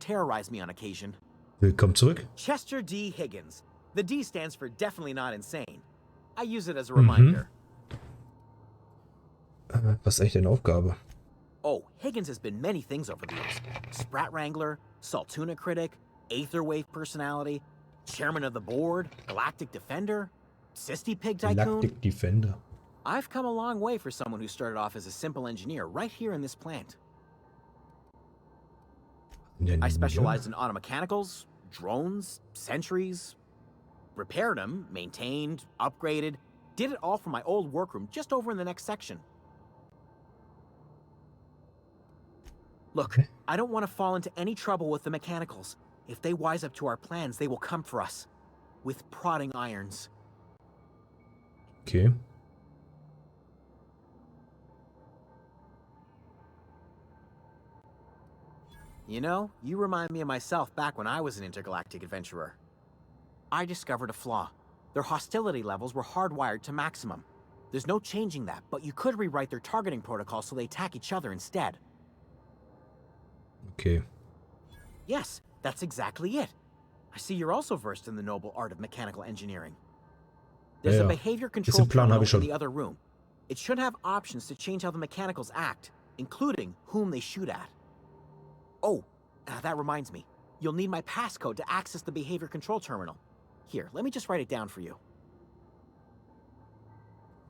terrorize me on occasion. Willkommen zurück. Chester D. Higgins. The D stands for definitely not insane. I use it as a reminder. Was ist eigentlich deine Aufgabe? Oh, Higgins has been many things over the years. Sprat Wrangler, Saltuna Critic, Aetherwave Personality, Chairman of the Board, Galactic Defender, Sisty Pig Tycoon. Galactic Defender. I've come a long way for someone who started off as a simple engineer right here in this plant. I specialized in automechanicals, drones, sentries, repaired them, maintained, upgraded, did it all from my old workroom just over in the next section. Look, I don't want to fall into any trouble with the mechanicals. If they wise up to our plans, they will come for us. With prodding irons. Okay. You know, you remind me of myself back when I was an intergalactic adventurer. I discovered a flaw. Their hostility levels were hardwired to maximum. There's no changing that, but you could rewrite their targeting protocol so they attack each other instead. Okay. Yes, that's exactly it. I see you're also versed in the noble art of mechanical engineering. There's a behavior control terminal in the other room. It should have options to change how the mechanicals act, including whom they shoot at. Oh, that reminds me. You'll need my passcode to access the behavior control terminal. Here, let me just write it down for you.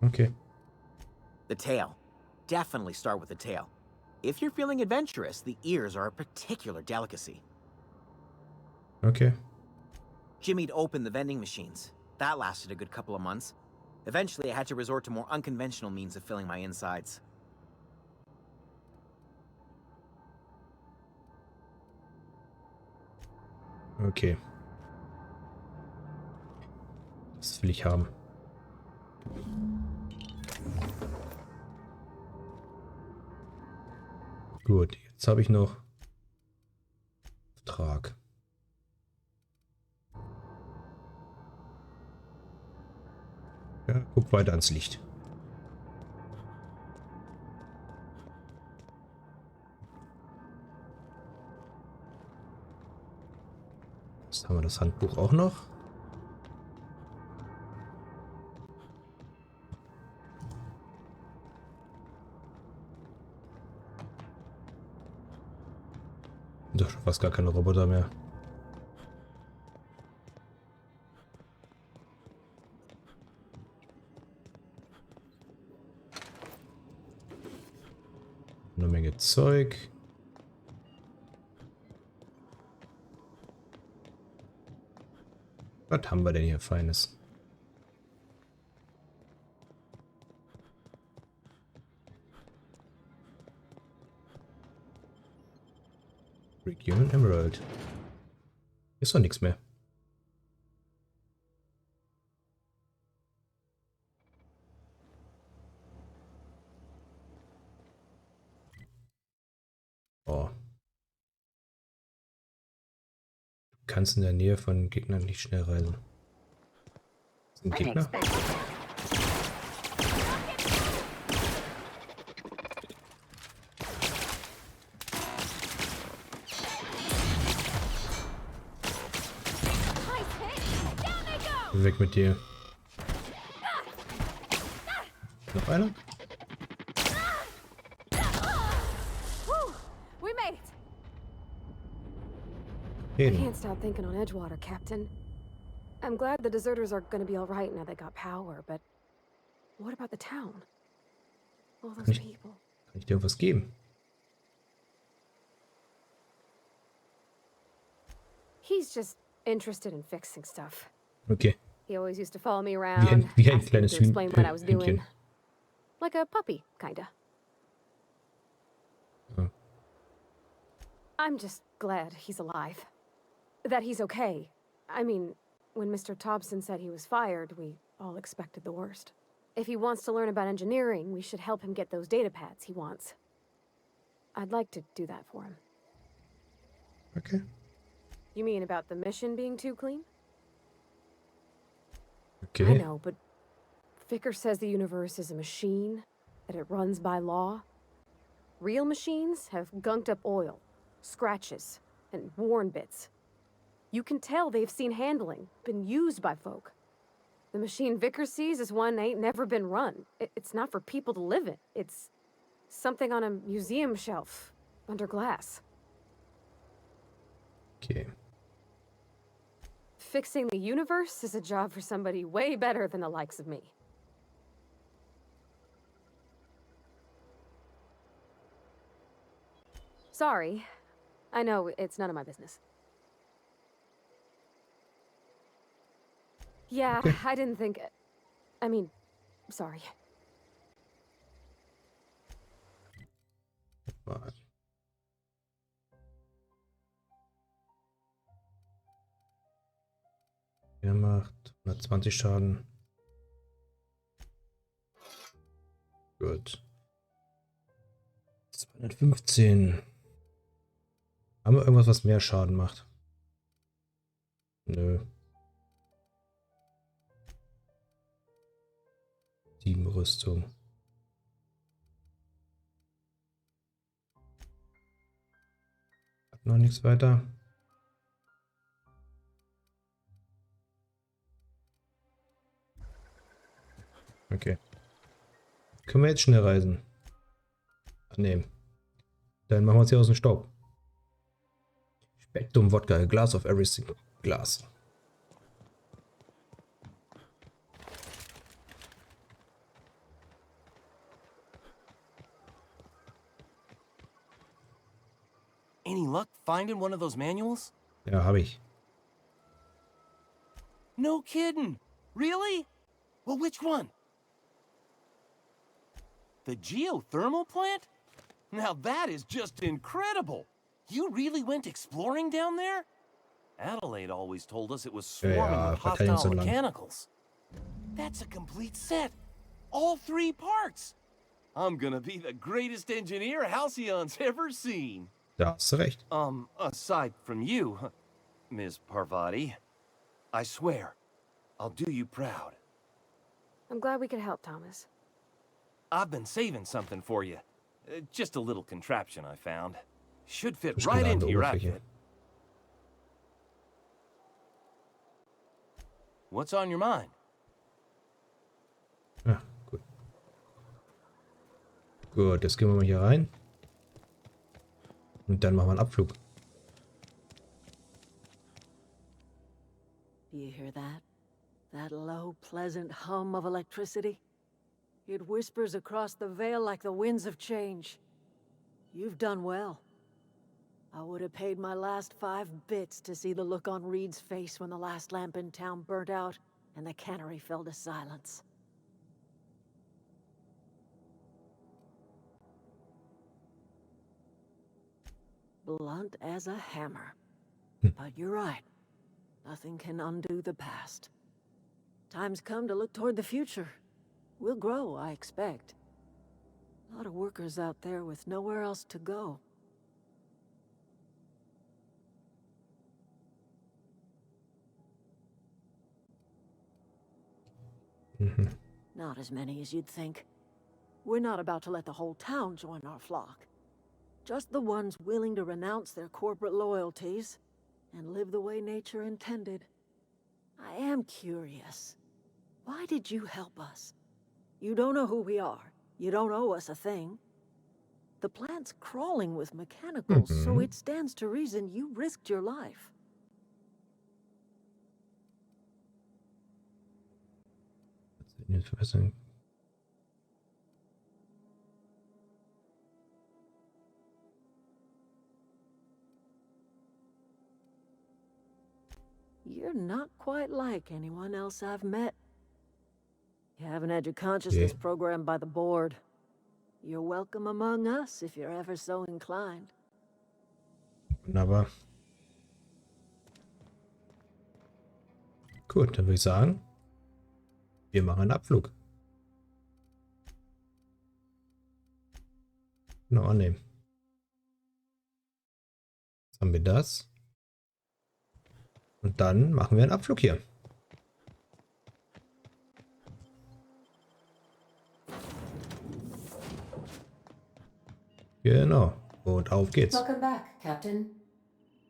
Okay. The tail. Definitely start with the tail. If you're feeling adventurous, the ears are a particular delicacy. Okay. Jimmy'd opened the vending machines. That lasted a good couple of months. Eventually, I had to resort to more unconventional means of filling my insides. Okay. Das will ich haben. Gut, jetzt habe ich noch Vertrag. Ja, guck weiter ans Licht. Jetzt haben wir das Handbuch auch noch. Doch schon fast gar keine Roboter mehr. Eine Menge Zeug. Was haben wir denn hier Feines? Region Emerald. Hier ist doch nichts mehr. Oh. Du kannst in der Nähe von Gegnern nicht schnell reisen. Sind Gegner? Weg mit dir. Noch einer? I can't stop thinking on Edgewater, Captain. I'm glad the deserters are gonna be alright now they got power, but what about the town? All those people. Kann ich dir was geben? He's just interested in fixing stuff. Okay. He always used to follow me around, Wie ein asking kleines to explain what I was doing. Hündchen. Like a puppy, kinda. Oh. I'm just glad he's alive. That he's okay. I mean, when Mr. Thompson said he was fired, we all expected the worst. If he wants to learn about engineering, we should help him get those data pads he wants. I'd like to do that for him. Okay. You mean about the mission being too clean? Okay. I know, but Vicker says the universe is a machine, that it runs by law. Real machines have gunked up oil, scratches, and worn bits. You can tell they've seen handling, been used by folk. The machine Vickers sees is one ain't never been run. It's not for people to live in. It's something on a museum shelf, under glass. Okay. Fixing the universe is a job for somebody way better than the likes of me. Sorry. I know it's none of my business. Yeah, Okay. I didn't think... I mean, sorry. Er macht 120 Schaden. Gut. 215. Haben wir irgendwas, was mehr Schaden macht? Nö. 7 Rüstung. Hat noch nichts weiter. Okay. Können wir jetzt schnell reisen? Annehmen. Dann machen wir uns hier aus dem Staub. Spektrum Wodka, a glass of every single glass. Any luck finding one of those manuals? Ja, habe ich. No kidding. Really? Well, which one? The geothermal plant? Now that is just incredible. You really went exploring down there? Adelaide always told us it was swarming with hostile mechanicals. That's a complete set. All 3 parts. I'm gonna be the greatest engineer Halcyon's ever seen. Da hast du recht. Aside from you, Ms. Parvati, I swear, I'll do you proud. I'm glad we could help, Thomas. I've been saving something for you. Just a little contraption I found. Should fit right into your outfit. What's on your mind? Ja, gut. Gut, jetzt gehen wir mal hier rein. Und dann machen wir einen Abflug. Do you hear that? That low, pleasant hum of electricity? It whispers across the veil like the winds of change. You've done well. I would have paid my last 5 bits to see the look on Reed's face when the last lamp in town burnt out and the cannery fell to silence. Blunt as a hammer. But you're right. Nothing can undo the past. Time's come to look toward the future. We'll grow, I expect. A lot of workers out there with nowhere else to go. Not as many as you'd think. We're not about to let the whole town join our flock. Just the ones willing to renounce their corporate loyalties and live the way nature intended. I am curious. Why did you help us? You don't know who we are. You don't owe us a thing. The plant's crawling with mechanicals, so it stands to reason you risked your life. Interesting. You're not quite like anyone else I've met. You haven't had your consciousness programmed by the board. You're welcome among us if you're ever so inclined. Wunderbar. Gut, dann würde ich sagen, wir machen einen Abflug. Genau, annehmen. Jetzt haben wir das. Und dann machen wir einen Abflug hier. Genau. Und auf geht's. Welcome back, Captain.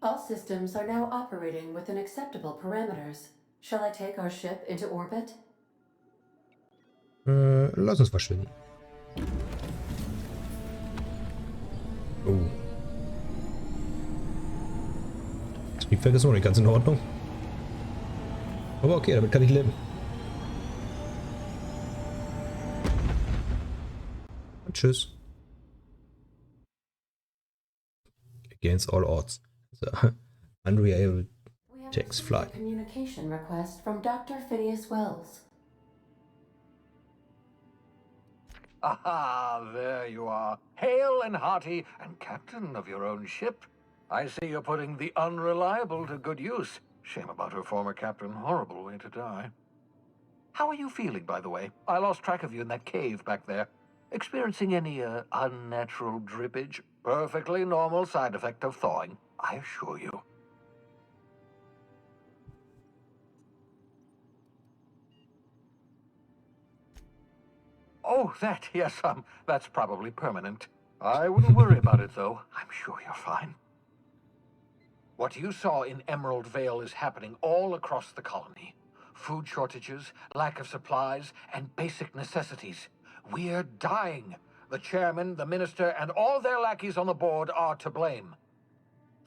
All systems are now operating within acceptable parameters. Shall I take our ship into orbit? Lass uns verschwinden. Oh. Das Triebwerk ist noch nicht ganz in Ordnung. Aber okay, damit kann ich leben. Und tschüss. Against all odds. So, unreliable takes flight. Communication request from Dr. Phineas Wells. Aha, there you are. Hale and hearty, and captain of your own ship. I see you're putting the unreliable to good use. Shame about her former captain. Horrible way to die. How are you feeling, by the way? I lost track of you in that cave back there. Experiencing any, unnatural drippage? Perfectly normal side effect of thawing, I assure you. Oh, that, yes, that's probably permanent. I wouldn't worry about it, though. I'm sure you're fine. What you saw in Emerald Vale is happening all across the colony. Food shortages, lack of supplies, and basic necessities. We're dying. The chairman, the minister, and all their lackeys on the board are to blame.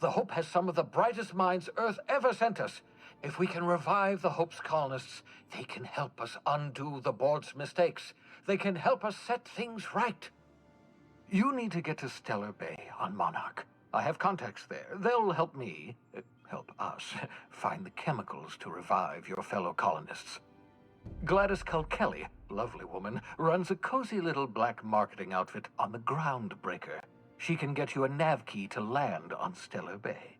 The Hope has some of the brightest minds Earth ever sent us. If we can revive the Hope's colonists, they can help us undo the board's mistakes. They can help us set things right. You need to get to Stellar Bay on Monarch. I have contacts there. They'll help me, help us, find the chemicals to revive your fellow colonists. Gladys Kelly, lovely woman, runs a cozy little black marketing outfit on the Groundbreaker. She can get you a nav key to land on Stellar Bay.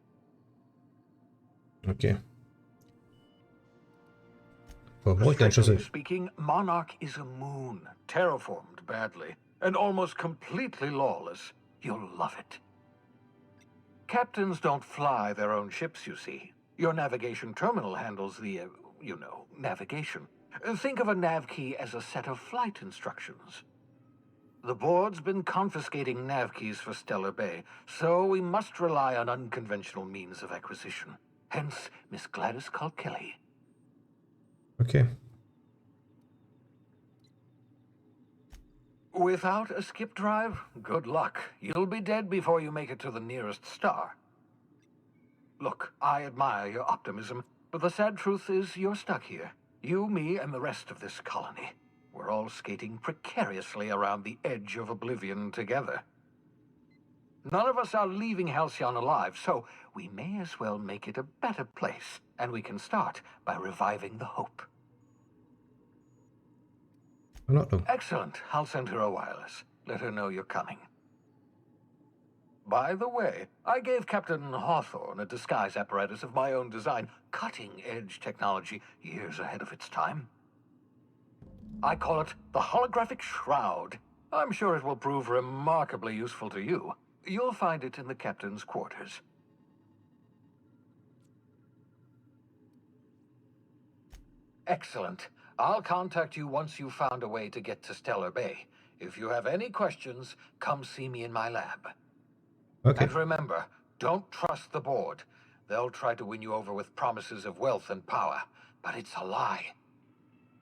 Okay. Strictly speaking, Monarch is a moon, terraformed badly, and almost completely lawless. You'll love it. Captains don't fly their own ships, you see. Your navigation terminal handles the, navigation. Think of a nav key as a set of flight instructions. The board's been confiscating nav keys for Stellar Bay, so we must rely on unconventional means of acquisition. Hence, Miss Gladys Kelly. Okay. Without a skip drive, good luck. You'll be dead before you make it to the nearest star. Look, I admire your optimism, but the sad truth is you're stuck here. You, me, and the rest of this colony. We're all skating precariously around the edge of oblivion together. None of us are leaving Halcyon alive, so we may as well make it a better place, and we can start by reviving the Hope. Excellent. I'll send her a wireless. Let her know you're coming. By the way, I gave Captain Hawthorne a disguise apparatus of my own design, cutting-edge technology, years ahead of its time. I call it the Holographic Shroud. I'm sure it will prove remarkably useful to you. You'll find it in the captain's quarters. Excellent. I'll contact you once you've found a way to get to Stellar Bay. If you have any questions, come see me in my lab. Okay. And remember, don't trust the board. They'll try to win you over with promises of wealth and power, but it's a lie.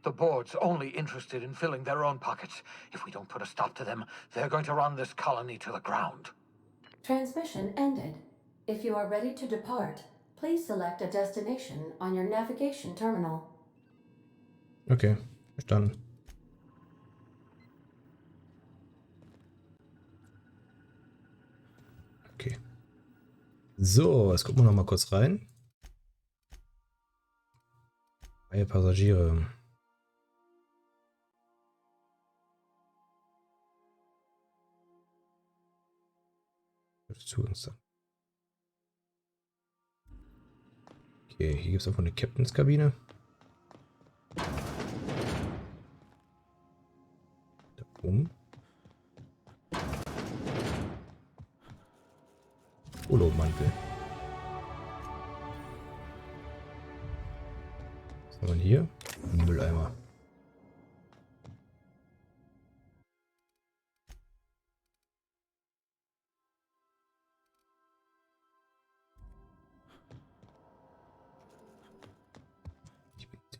The board's only interested in filling their own pockets. If we don't put a stop to them, they're going to run this colony to the ground. Transmission ended. If you are ready to depart, please select a destination on your navigation terminal. Okay, verstanden. Okay. So, jetzt gucken wir noch mal kurz rein. Freie Passagiere. Zu uns dann. Okay, hier gibt es auch eine Captainskabine. Da oben. Polomantel. Was haben wir hier? Ein Mülleimer.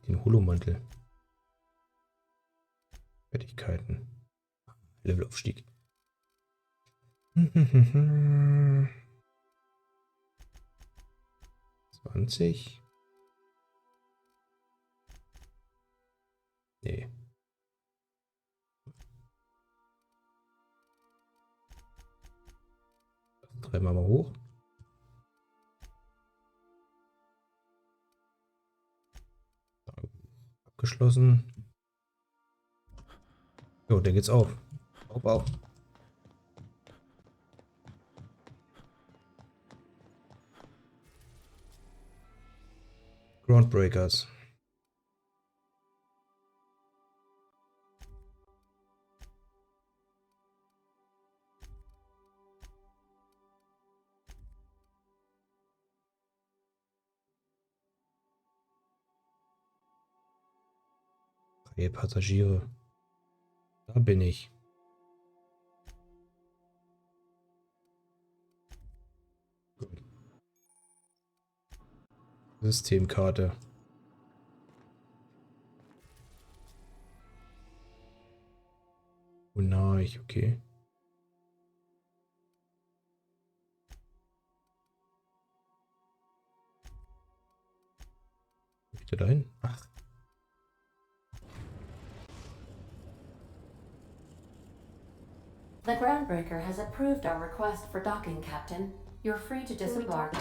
Den Holomantel. Fertigkeiten. Levelaufstieg. 20. Nee. Treiben wir mal hoch. Abgeschlossen. Jo, der geht's auf. Auf. Groundbreakers. Freie Passagiere. Da bin ich. Gut. Systemkarte. Monarch, okay. Wo ist der da hin? Ach. The Groundbreaker has approved our request for docking, Captain. You're free to disembark.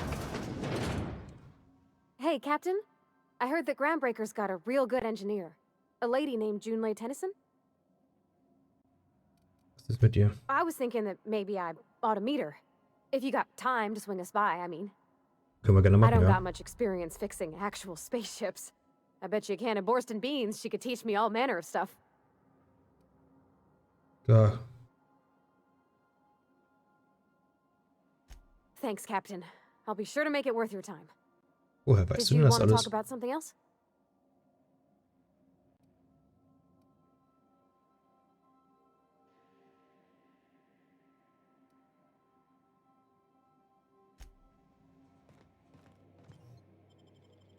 Hey, Captain. I heard that Groundbreaker's got a real good engineer. A lady named Junlei Tennyson? Was ist mit dir? I was thinking that maybe I ought to meet her. If you got time to swing us by, I mean. Können wir gerne I machen, don't ja. got much experience fixing actual spaceships. I bet you a can of Borston beans she could teach me all manner of stuff. Da. Thanks, Captain. I'll be sure to make it worth your time. Woher weißt Did du you denn das want to alles? talk about something else?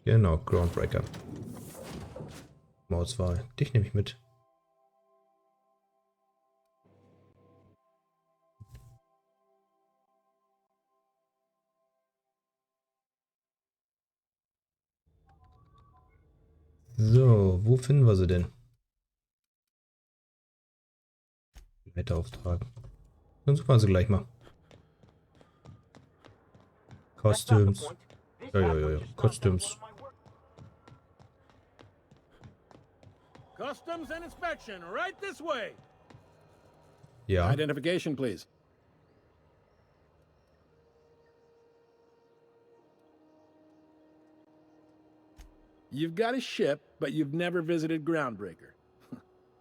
Genau, Groundbreaker. Auswahl. Dich nehme ich mit. So, wo finden wir sie denn? Weiterauftrag. Dann suchen wir sie gleich mal. Costumes. Ja. Costumes. Customs and inspection, right this way. Ja. Identification, please. You've got a ship, but you've never visited Groundbreaker.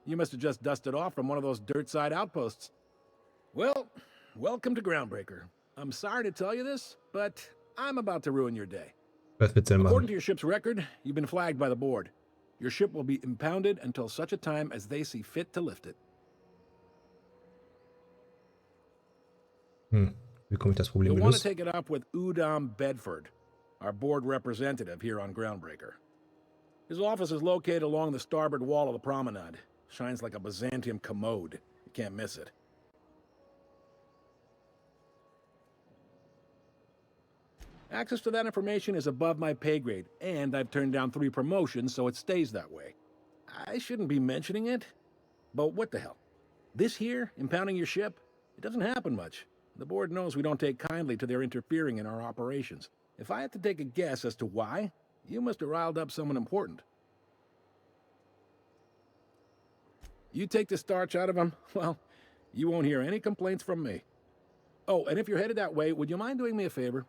You must have just dusted off from one of those dirt-side outposts. Well, welcome to Groundbreaker. I'm sorry to tell you this, but I'm about to ruin your day. Was willst du denn According machen? to your ship's record, you've been flagged by the board. Your ship will be impounded until such a time as they see fit to lift it. Wie komme ich das Problem You'll want to gelöst? take it up with Udom Bedford, our board representative here on Groundbreaker. His office is located along the starboard wall of the promenade. Shines like a Byzantium commode. You can't miss it. Access to that information is above my pay grade, and I've turned down 3 promotions, so it stays that way. I shouldn't be mentioning it, but what the hell? This here, impounding your ship, it doesn't happen much. The board knows we don't take kindly to their interfering in our operations. If I had to take a guess as to why, you must have riled up someone important. You take the starch out of them, well, you won't hear any complaints from me. Oh, and if you're headed that way, would you mind doing me a favor?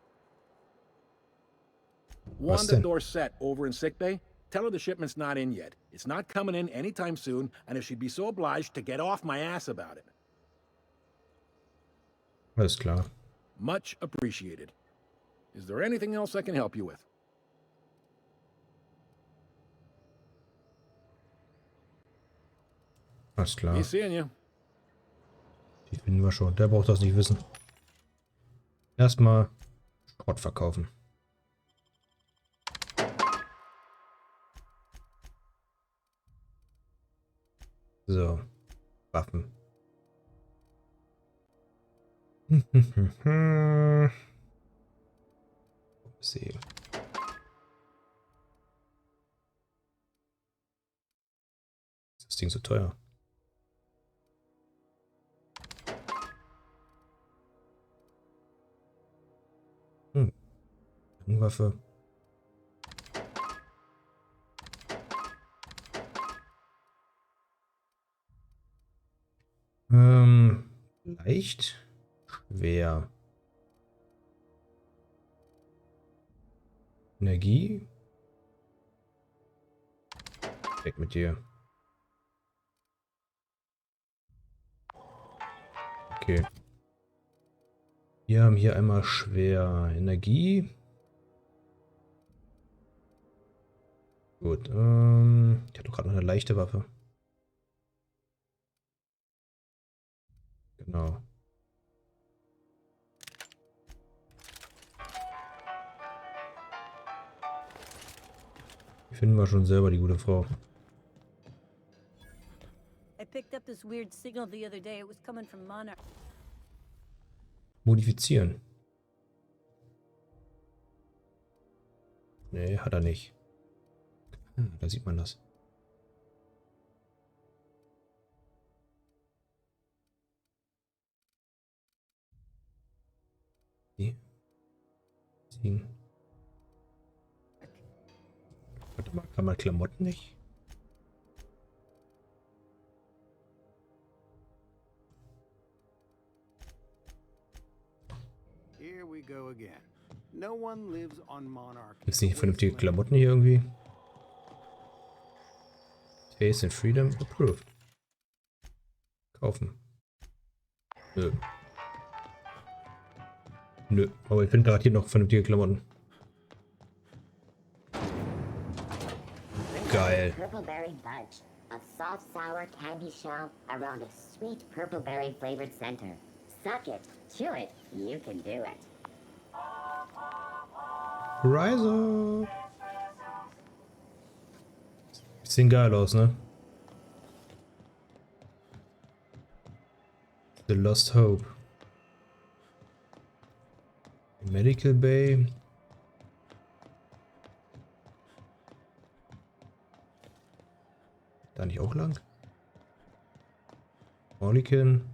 Wanda Dorset over in sickbay, tell her the shipment's not in yet. It's not coming in anytime soon, and if she'd be so obliged to get off my ass about it. Alles klar. Much appreciated. Is there anything else I can help you with? Alles klar. Be seeing you. Die finden wir schon. Der braucht das nicht wissen. Erstmal Schrott verkaufen. So, Waffen. See. Ist das Ding so teuer? Waffe. Leicht. Schwer. Energie. Weg mit dir. Okay. Wir haben hier einmal schwer Energie. Gut. Ich habe doch gerade noch eine leichte Waffe. Genau. Die finden wir schon selber, die gute Frau. I picked up this weird signal the other day. It was coming from Monarch. Modifizieren. Nee, hat er nicht. Da sieht man das. Die. Ziehen. Warte mal, kann man Klamotten nicht? Here we go again. No one lives on Monarch. Gibt's nicht vernünftige Klamotten hier irgendwie? Taste and Freedom approved. Kaufen. Nö. Nö, aber ich finde gerade hier noch vernünftige Klamotten. Geil. Purple berry fudge, a soft sour candy shell around a sweet purple berry flavored center. Suck it, chew it, you can do it. Rise. Sieht geil aus, ne? The Lost Hope. Medical Bay. Da nicht auch lang? Harlequin.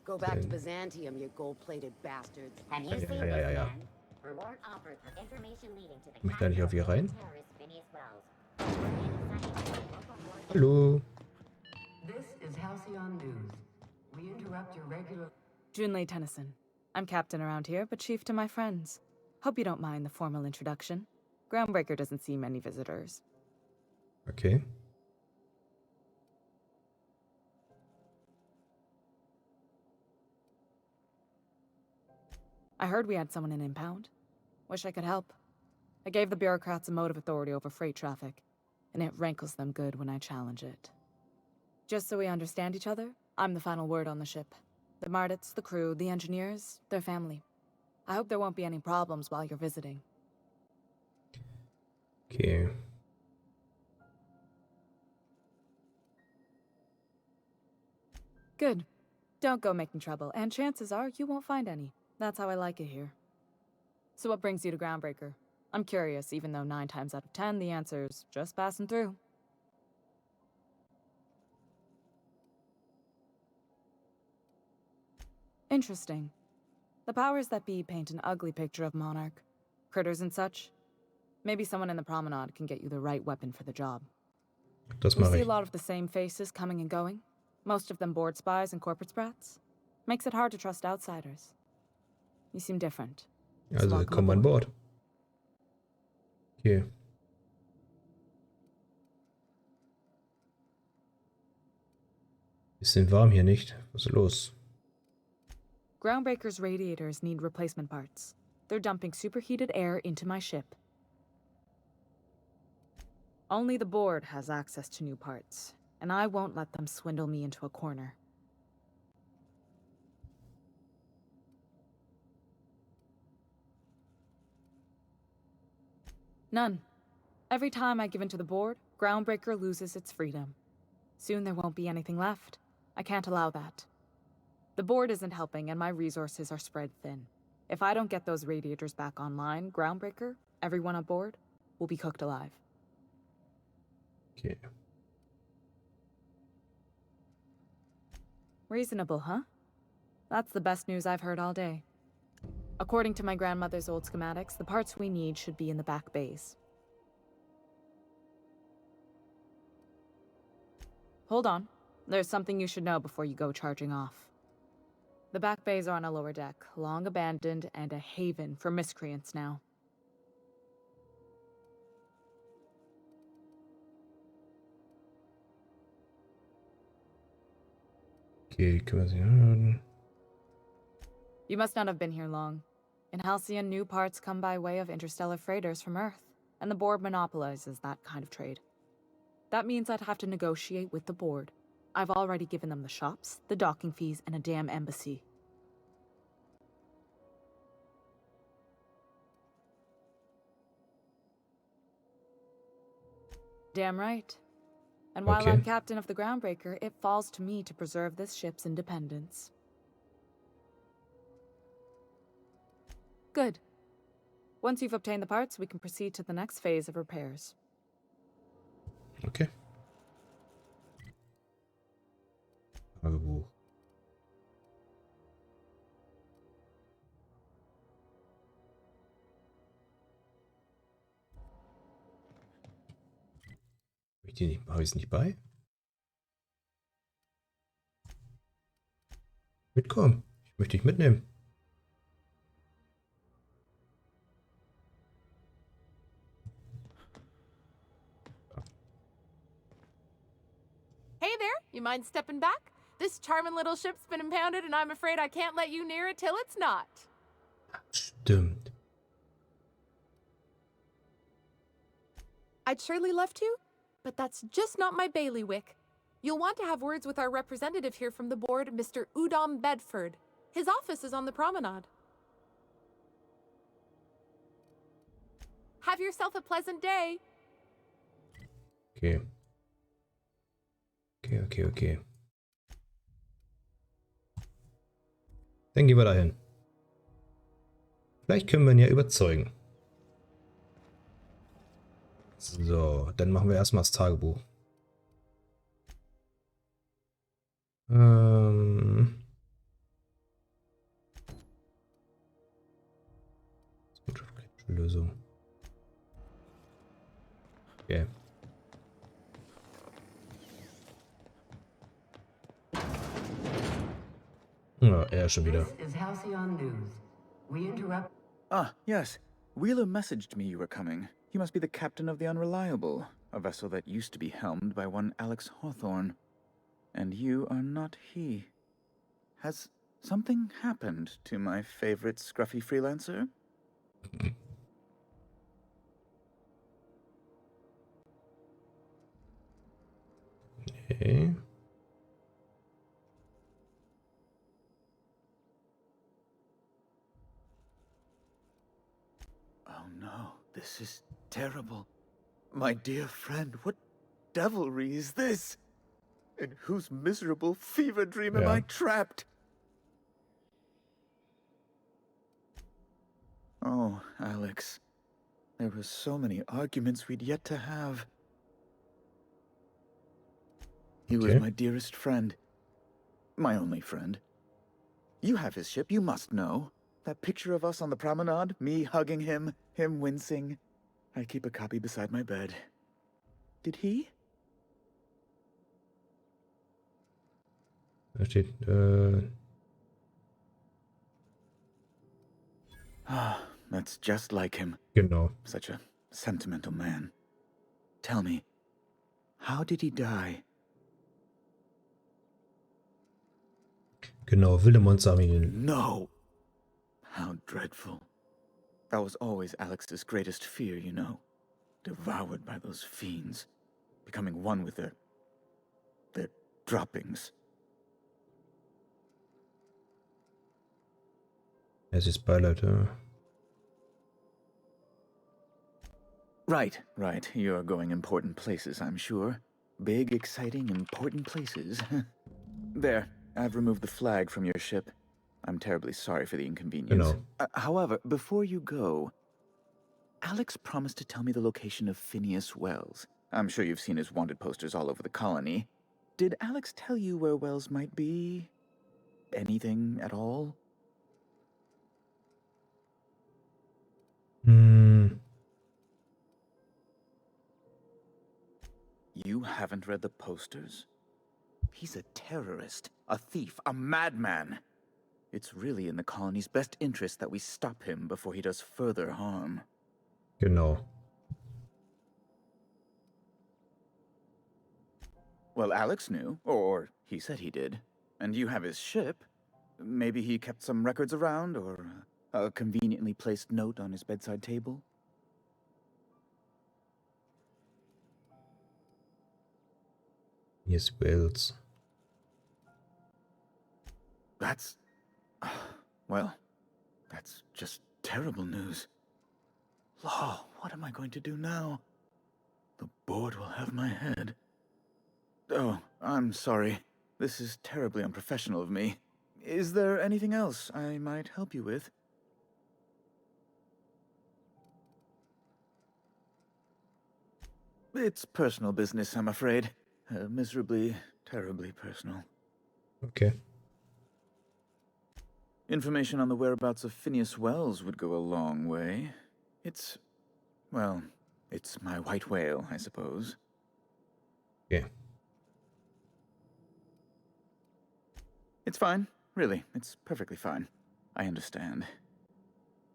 Go back to Byzantium, you gold-plated bastards. Have you seen Ja. this man? Reward offered for information leading to the Möchte da nicht auf ihr rein? terrorist Phineas Wells. Hallo. This is Halcyon News. We interrupt your regular... Junlei Tennyson. I'm captain around here, but chief to my friends. Hope you don't mind the formal introduction. Groundbreaker doesn't see many visitors. Okay. I heard we had someone in impound. Wish I could help. I gave the bureaucrats a motive authority over freight traffic, and it rankles them good when I challenge it. Just so we understand each other, I'm the final word on the ship. The Mardits, the crew, the engineers, their family. I hope there won't be any problems while you're visiting. Okay. Good. Don't go making trouble, and chances are you won't find any. That's how I like it here. So what brings you to Groundbreaker? I'm curious, even though 9 times out of 10 the answer's just passing through. Interesting. The powers that be paint an ugly picture of Monarch. Critters and such. Maybe someone in the promenade can get you the right weapon for the job. Das We mache see ich. a lot of the same faces coming and going. Most of them board spies and corporate sprats. Makes it hard to trust outsiders. You seem different. Also, komm an Bord. Okay. Bisschen warm hier nicht. Was ist los? Groundbreaker's radiators need replacement parts. They're dumping superheated air into my ship. Only the board has access to new parts, and I won't let them swindle me into a corner. None. Every time I give in to the board, Groundbreaker loses its freedom. Soon there won't be anything left. I can't allow that. The board isn't helping and my resources are spread thin. If I don't get those radiators back online, Groundbreaker, everyone on board, will be cooked alive. Okay. Reasonable, huh? That's the best news I've heard all day. According to my grandmother's old schematics, the parts we need should be in the back bays. Hold on. There's something you should know before you go charging off. The back bays are on a lower deck, long abandoned and a haven for miscreants now. Okay, können wir sie hören? You must not have been here long. In Halcyon, new parts come by way of interstellar freighters from Earth, and the board monopolizes that kind of trade. That means I'd have to negotiate with the board. I've already given them the shops, the docking fees, and a damn embassy. Damn right. And while I'm captain of the Groundbreaker, it falls to me to preserve this ship's independence. Good. Once you've obtained the parts, we can proceed to the next phase of repairs. Okay. Tagebuch. Habe ich es nicht bei? Mitkommen. Ich möchte dich mitnehmen. Hey there, you mind stepping back? This charming little ship's been impounded and I'm afraid I can't let you near it till it's not. Stimmt. I'd surely love to, but that's just not my bailiwick. You'll want to have words with our representative here from the board, Mr. Udom Bedford. His office is on the promenade. Have yourself a pleasant day. Okay. Okay. Dann gehen wir dahin. Vielleicht können wir ihn ja überzeugen. So, dann machen wir erstmal das Tagebuch. Lösung. Okay. Ja, schon wieder. This is Halcyon News. We interrupt. Ah, yes. Wheeler messaged me you were coming. He must be the captain of the Unreliable, a vessel that used to be helmed by one Alex Hawthorne. And you are not he. Has something happened to my favorite scruffy freelancer? Okay. Oh no, this is terrible. My dear friend, what devilry is this? In whose miserable fever dream am I trapped? Oh, Alex. There were so many arguments we'd yet to have. He was my dearest friend. My only friend. You have his ship, you must know. That picture of us on the promenade, me hugging him, him wincing. I keep a copy beside my bed. Did he? Da steht, Ah, that's just like him. Genau. Such a sentimental man. Tell me, how did he die? Genau, wilde Monster haben ihn. No! How dreadful. That was always Alex's greatest fear, you know. Devoured by those fiends. Becoming one with their droppings. Es ist Beileid, ja. Right. You're going important places, I'm sure. Big, exciting, important places. There, I've removed the flag from your ship. I'm terribly sorry for the inconvenience. However, before you go, Alex promised to tell me the location of Phineas Wells. I'm sure you've seen his wanted posters all over the colony. Did Alex tell you where Wells might be? Anything at all? You haven't read the posters? He's a terrorist, a thief, a madman. It's really in the colony's best interest that we stop him before he does further harm. Genau. Well, Alex knew, or he said he did. And you have his ship. Maybe he kept some records around, or a conveniently placed note on his bedside table? Yes, Wells. That's... well, that's just terrible news. Law, what am I going to do now? The board will have my head. Oh, I'm sorry. This is terribly unprofessional of me. Is there anything else I might help you with? It's personal business, I'm afraid. Miserably, terribly personal. Okay. Information on the whereabouts of Phineas Wells would go a long way. It's my white whale, I suppose. Yeah. It's fine. Really, it's perfectly fine. I understand.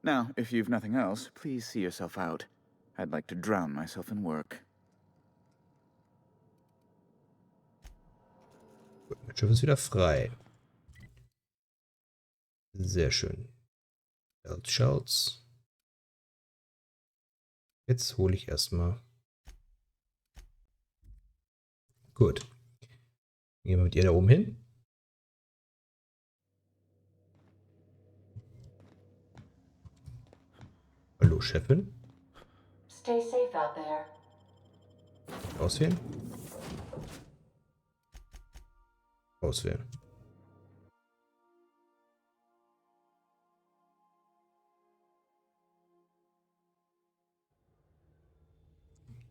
Now, if you've nothing else, please see yourself out. I'd like to drown myself in work. Gut, mein Schiff ist wieder frei. Sehr schön. Schaut's. Jetzt hole ich erstmal. Gut. Gehen wir mit ihr da oben hin. Hallo, Chefin. Stay safe out there. Auswählen. Auswählen.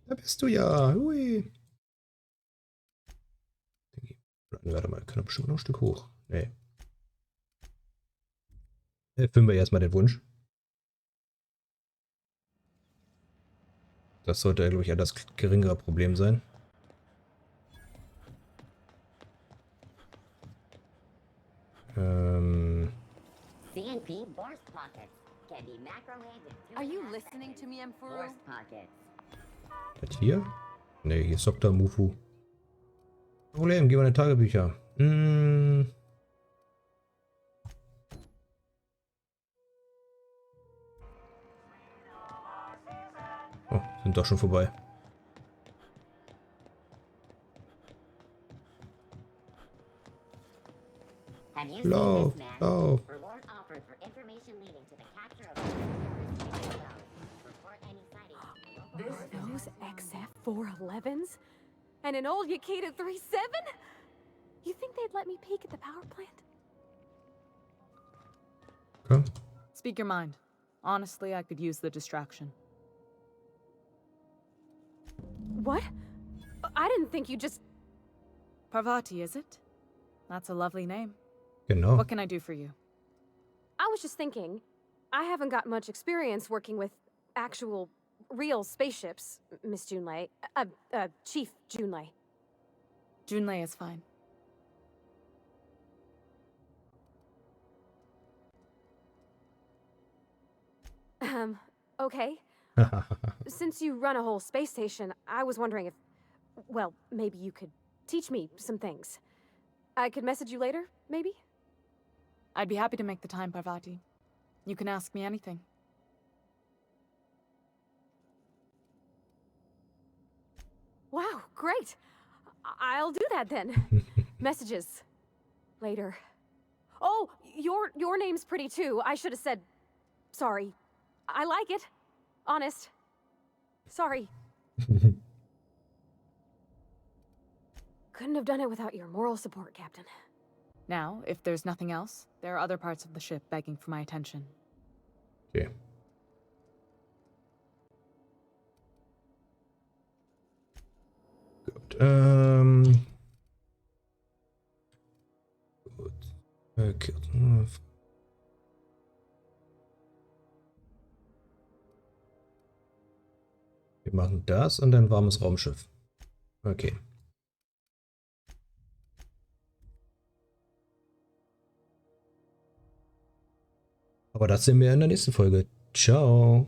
Da bist du ja. Hui. Warte mal, können wir bestimmt noch ein Stück hoch. Nee. Erfüllen wir erstmal den Wunsch. Das sollte, glaube ich, eher das geringere Problem sein. Are you listening to me, Emperor? Das hier? Ne, hier ist Dr. Mufu. Problem, geh mal in die Tagebücher. Oh, sind doch schon vorbei. Lauf, lauf. Those XF-411s? And an old Yakita 37? You think they'd let me peek at the power plant? Okay. Speak your mind. Honestly, I could use the distraction. What? I didn't think you just... Parvati, is it? That's a lovely name. Genau. What can I do for you? I was just thinking, I haven't got much experience working with actual, real spaceships, Miss Junlei. Chief Junlei. Junlei is fine. Okay. Since you run a whole space station, I was wondering if, well, maybe you could teach me some things. I could message you later, maybe? I'd be happy to make the time, Parvati. You can ask me anything. Wow, great. I'll do that then. Messages. Later. Oh, your name's pretty too. I should have said sorry. I like it. Honest. Sorry. Couldn't have done it without your moral support, Captain. Now, if there's nothing else, there are other parts of the ship begging for my attention. Okay. Gut. Gut. Okay. Wir machen das und ein warmes Raumschiff. Okay. Aber das sehen wir in der nächsten Folge. Ciao.